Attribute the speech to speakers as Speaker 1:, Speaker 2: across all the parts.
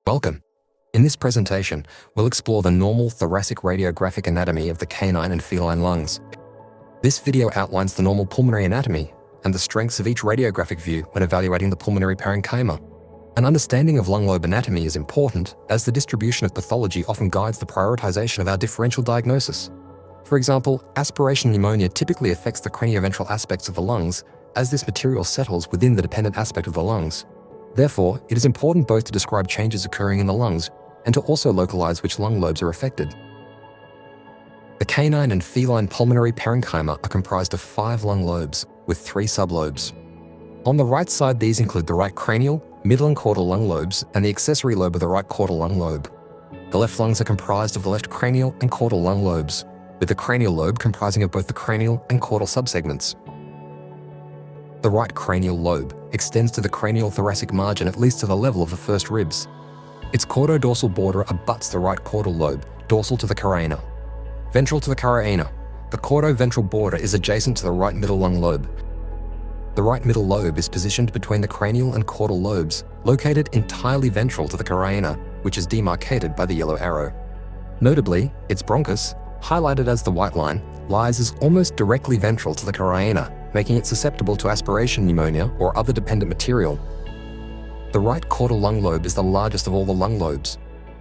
Speaker 1: Welcome. In this presentation, we'll explore the normal thoracic radiographic anatomy of the canine and feline lungs. This video outlines the normal pulmonary anatomy and the strengths of each radiographic view when evaluating the pulmonary parenchyma. An understanding of lung lobe anatomy is important, as the distribution of pathology often guides the prioritization of our differential diagnosis. For example, aspiration pneumonia typically affects the cranioventral aspects of the lungs, as this material settles within the dependent aspect of the lungs. Therefore, it is important both to describe changes occurring in the lungs and to also localize which lung lobes are affected. The canine and feline pulmonary parenchyma are comprised of 5 lung lobes, with 3 sublobes. On the right side, these include the right cranial, middle and caudal lung lobes, and the accessory lobe of the right caudal lung lobe. The left lungs are comprised of the left cranial and caudal lung lobes, with the cranial lobe comprising of both the cranial and caudal subsegments. The right cranial lobe extends to the cranial thoracic margin at least to the level of the first ribs. Its caudodorsal border abuts the right caudal lobe, dorsal to the carina. Ventral to the carina, the caudoventral border is adjacent to the right middle lung lobe. The right middle lobe is positioned between the cranial and caudal lobes, located entirely ventral to the carina, which is demarcated by the yellow arrow. Notably, its bronchus, highlighted as the white line, lies as almost directly ventral to the carina, making it susceptible to aspiration pneumonia or other dependent material. The right caudal lung lobe is the largest of all the lung lobes.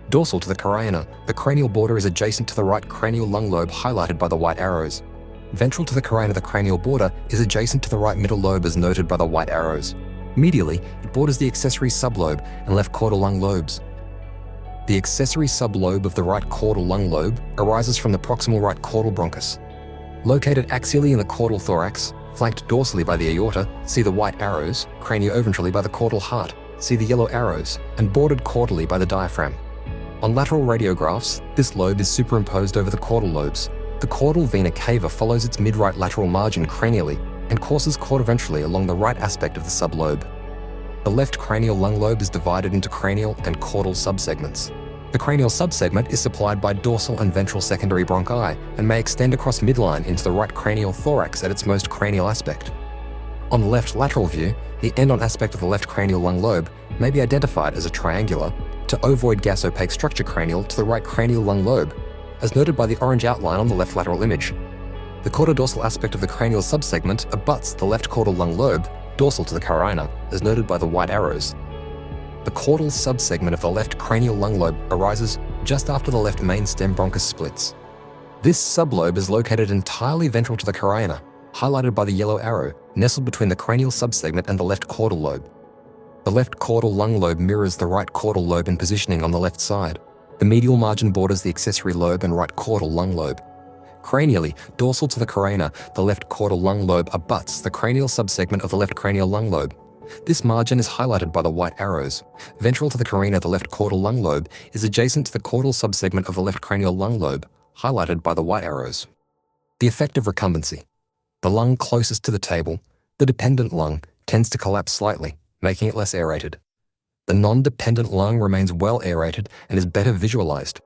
Speaker 1: Dorsal to the carina, the cranial border is adjacent to the right cranial lung lobe highlighted by the white arrows. Ventral to the carina, the cranial border is adjacent to the right middle lobe as noted by the white arrows. Medially, it borders the accessory sublobe and left caudal lung lobes. The accessory sublobe of the right caudal lung lobe arises from the proximal right caudal bronchus. Located axially in the caudal thorax, flanked dorsally by the aorta, see the white arrows, cranio-ventrally by the caudal heart, see the yellow arrows, and bordered caudally by the diaphragm. On lateral radiographs, this lobe is superimposed over the caudal lobes. The caudal vena cava follows its mid-right lateral margin cranially and courses caudoventrally along the right aspect of the sublobe. The left cranial lung lobe is divided into cranial and caudal subsegments. The cranial subsegment is supplied by dorsal and ventral secondary bronchi and may extend across midline into the right cranial thorax at its most cranial aspect. On the left lateral view, the end-on aspect of the left cranial lung lobe may be identified as a triangular to ovoid gas-opaque structure cranial to the right cranial lung lobe, as noted by the orange outline on the left lateral image. The caudodorsal aspect of the cranial subsegment abuts the left caudal lung lobe, dorsal to the carina, as noted by the white arrows. The caudal subsegment of the left cranial lung lobe arises just after the left main stem bronchus splits. This sublobe is located entirely ventral to the carina, highlighted by the yellow arrow, nestled between the cranial subsegment and the left caudal lobe. The left caudal lung lobe mirrors the right caudal lobe in positioning on the left side. The medial margin borders the accessory lobe and right caudal lung lobe. Cranially, dorsal to the carina, the left caudal lung lobe abuts the cranial subsegment of the left cranial lung lobe. This margin is highlighted by the white arrows. Ventral to the carina, the left caudal lung lobe is adjacent to the caudal subsegment of the left cranial lung lobe, highlighted by the white arrows. The effect of recumbency. The lung closest to the table, the dependent lung, tends to collapse slightly, making it less aerated. The non-dependent lung remains well aerated and is better visualized.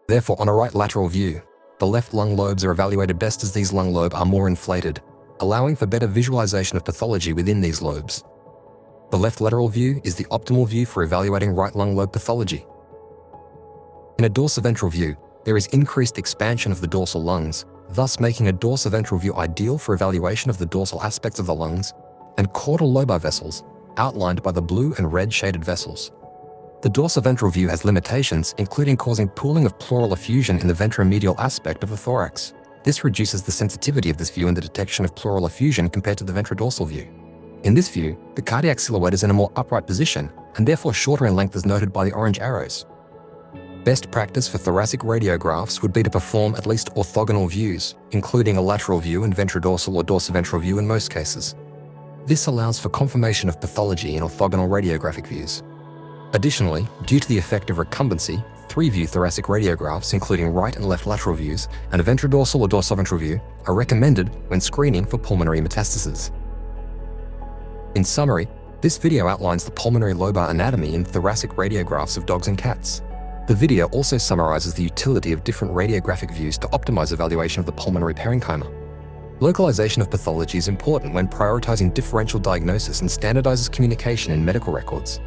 Speaker 1: Therefore, on a right lateral view, the left lung lobes are evaluated best as these lung lobes are more inflated, allowing for better visualization of pathology within these lobes. The left lateral view is the optimal view for evaluating right lung lobe pathology. In a dorsiventral view, there is increased expansion of the dorsal lungs, thus making a dorsiventral view ideal for evaluation of the dorsal aspects of the lungs and caudal lobar vessels, outlined by the blue and red shaded vessels. The dorsiventral view has limitations, including causing pooling of pleural effusion in the ventromedial aspect of the thorax. This reduces the sensitivity of this view in the detection of pleural effusion compared to the ventrodorsal view. In this view, the cardiac silhouette is in a more upright position and therefore shorter in length as noted by the orange arrows. Best practice for thoracic radiographs would be to perform at least orthogonal views, including a lateral view and ventrodorsal or dorsiventral view in most cases. This allows for confirmation of pathology in orthogonal radiographic views. Additionally, due to the effect of recumbency, 3-view thoracic radiographs, including right and left lateral views, and a ventrodorsal or dorsoventral view, are recommended when screening for pulmonary metastases. In summary, this video outlines the pulmonary lobar anatomy in thoracic radiographs of dogs and cats. The video also summarizes the utility of different radiographic views to optimize evaluation of the pulmonary parenchyma. Localization of pathology is important when prioritizing differential diagnosis and standardizes communication in medical records.